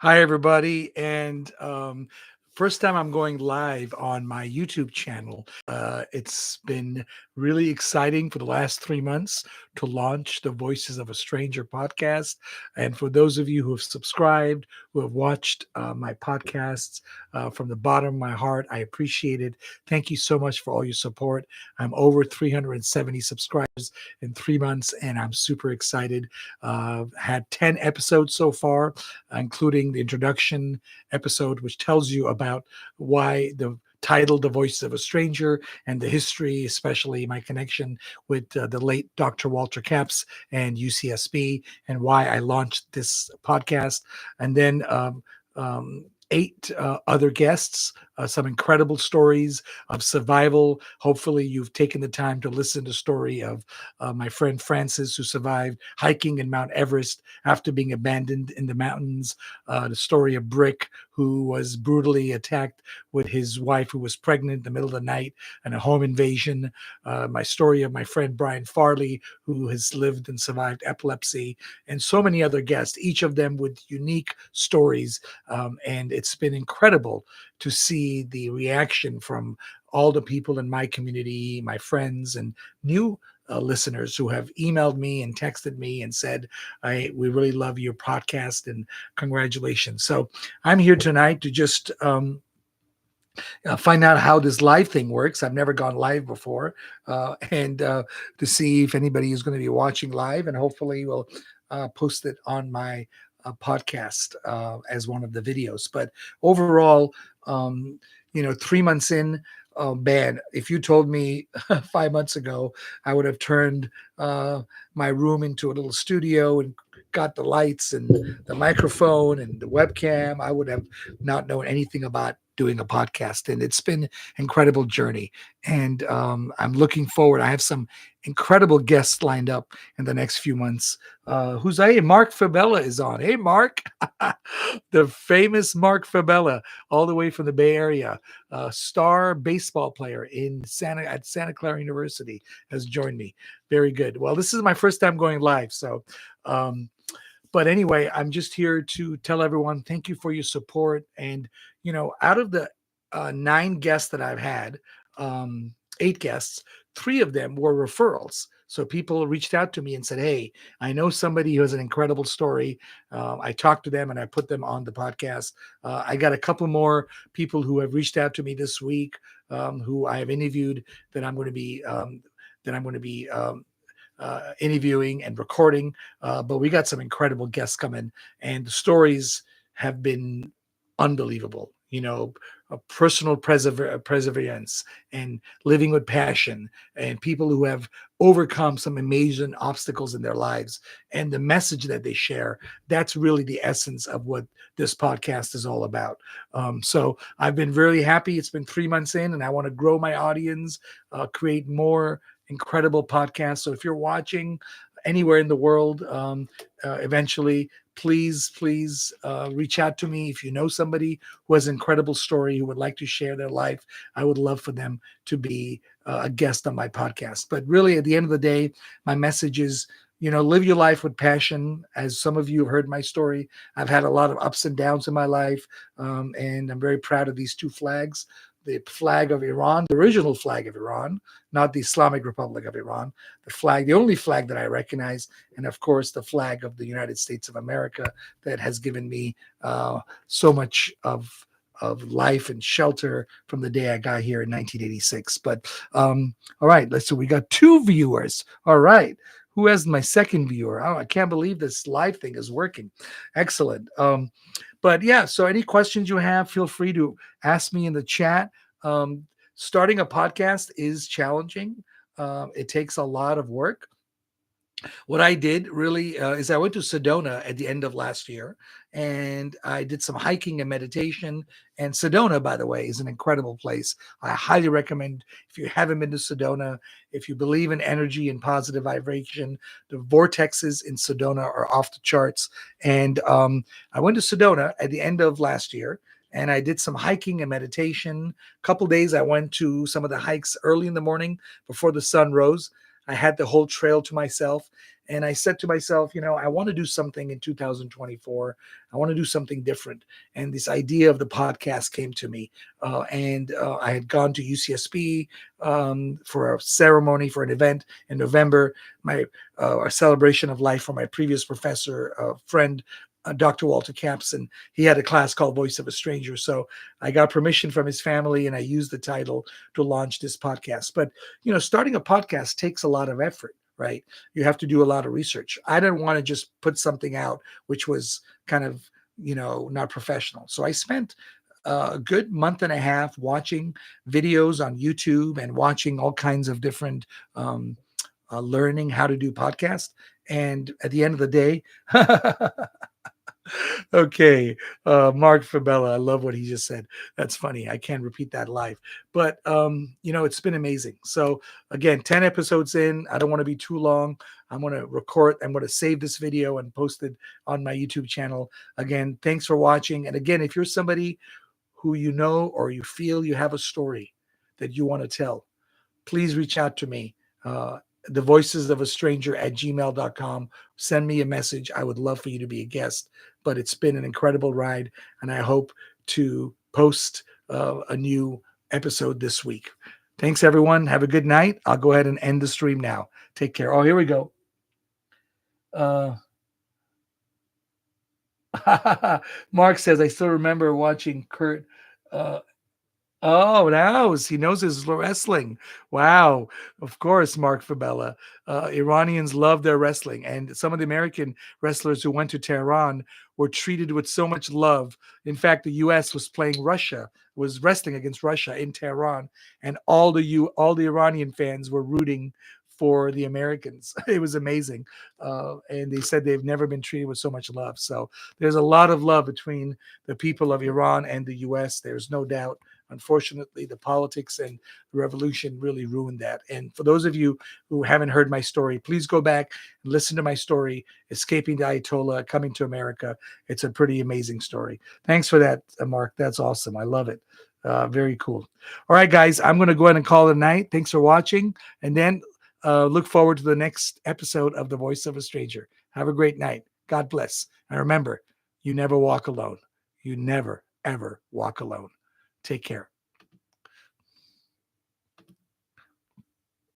Hi, everybody. And first time I'm going live on my YouTube channel. It's been really exciting for the last 3 months to launch the Voices of a Stranger podcast. And for those of you who have subscribed, who have watched my podcasts from the bottom of my heart, I appreciate it. Thank you so much for all your support. I'm over 370 subscribers in 3 months, and I'm super excited. Had 10 episodes so far, including the introduction episode, which tells you about why the title The Voices of a Stranger and the history, especially my connection with the late Dr. Walter Capps and UCSB, and why I launched this podcast. And then eight other guests, some incredible stories of survival. Hopefully, you've taken the time to listen to the story of my friend Francis, who survived hiking in Mount Everest after being abandoned in the mountains. The story of Brick, who was brutally attacked with his wife, who was pregnant in the middle of the night, and a home invasion. My story of my friend Brian Farley, who has lived and survived epilepsy, and so many other guests, each of them with unique stories. And it's been incredible to see the reaction from all the people in my community, my friends, and new listeners who have emailed me and texted me and said, we really love your podcast and congratulations. So I'm here tonight to just find out how this live thing works. I've never gone live before, and to see if anybody is going to be watching live, and hopefully we'll post it on my podcast as one of the videos. But overall, 3 months in, oh man, if you told me 5 months ago, I would have turned my room into a little studio and got the lights and the microphone and the webcam, I would have not known anything about doing a podcast. And it's been an incredible journey. And I'm looking forward. I have some incredible guests lined up in the next few months. Mark Fabella is on. Hey, Mark, the famous Mark Fabella, all the way from the Bay Area, star baseball player at Santa Clara University, has joined me. Very good. Well, this is my first time going live, so. But anyway, I'm just here to tell everyone thank you for your support. And out of the 9 guests that I've had, 8 guests, 3 of them were referrals. So people reached out to me and said, "Hey, I know somebody who has an incredible story." I talked to them and I put them on the podcast. I got a couple more people who have reached out to me this week, who I have interviewed, that I'm going to be interviewing and recording. But we got some incredible guests coming, and the stories have been unbelievable. Personal perseverance and living with passion, and people who have overcome some amazing obstacles in their lives, and the message that they share. That's really the essence of what this podcast is all about. So I've been really happy. It's been 3 months in, and I want to grow my audience, create more incredible podcasts. So if you're watching anywhere in the world, eventually, please reach out to me. If you know somebody who has an incredible story, who would like to share their life, I would love for them to be a guest on my podcast. But really, at the end of the day, my message is, live your life with passion. As some of you have heard my story, I've had a lot of ups and downs in my life, and I'm very proud of these 2 flags. The flag of Iran, the original flag of Iran, not the Islamic Republic of Iran, the only flag that I recognize, and of course the flag of the United States of America, that has given me so much of life and shelter from the day I got here in 1986. But all right, so we got 2 viewers. All right. Who has my second viewer? Oh, I can't believe this live thing is working. Excellent. But yeah, so any questions you have, feel free to ask me in the chat. Starting a podcast is challenging. It takes a lot of work. What I did really is I went to Sedona at the end of last year, and I did some hiking and meditation. And Sedona, by the way, is an incredible place. I highly recommend, if you haven't been to Sedona, if you believe in energy and positive vibration, the vortexes in Sedona are off the charts. And I went to Sedona at the end of last year, and I did some hiking and meditation. A couple days I went to some of the hikes early in the morning before the sun rose. I had the whole trail to myself, And I said to myself, I want to do something in 2024. I want to do something different. And this idea of the podcast came to me. And I had gone to UCSB for a ceremony, for an event in November, a celebration of life for my previous professor, friend, Dr. Walter Camps, and he had a class called Voice of a Stranger. So I got permission from his family, and I used the title to launch this podcast. But starting a podcast takes a lot of effort, right? You have to do a lot of research. I didn't want to just put something out which was kind of not professional. So I spent a good month and a half watching videos on YouTube and watching all kinds of different learning how to do podcasts. And at the end of the day, okay, Mark Fabella, I love what he just said. That's funny. I can't repeat that live, but it's been amazing. So again, 10 episodes in. I don't want to be too long. I'm going to record. I'm going to save this video and post it on my YouTube channel. Again, thanks for watching. And again, if you're somebody who or you feel you have a story that you want to tell, please reach out to me. The voices of a stranger at gmail.com. Send me a message. I would love for you to be a guest, but it's been an incredible ride, and I hope to post a new episode this week. Thanks, everyone. Have a good night. I'll go ahead and end the stream now. Take care. Oh, here we go. Mark says, I still remember watching Kurt. Oh, now he knows his wrestling. Wow. Of course, Mark Fabella. Iranians love their wrestling. And some of the American wrestlers who went to Tehran were treated with so much love. In fact, the U.S. was wrestling against Russia in Tehran. And all the Iranian fans were rooting for the Americans. It was amazing. And they said they've never been treated with so much love. So there's a lot of love between the people of Iran and the U.S. There's no doubt. Unfortunately, the politics and the revolution really ruined that. And for those of you who haven't heard my story, please go back and listen to my story, Escaping the Ayatollah, Coming to America. It's a pretty amazing story. Thanks for that, Mark. That's awesome. I love it. Very cool. All right, guys, I'm going to go ahead and call it a night. Thanks for watching. And then look forward to the next episode of The Voice of a Stranger. Have a great night. God bless. And remember, you never walk alone. You never, ever walk alone. Take care.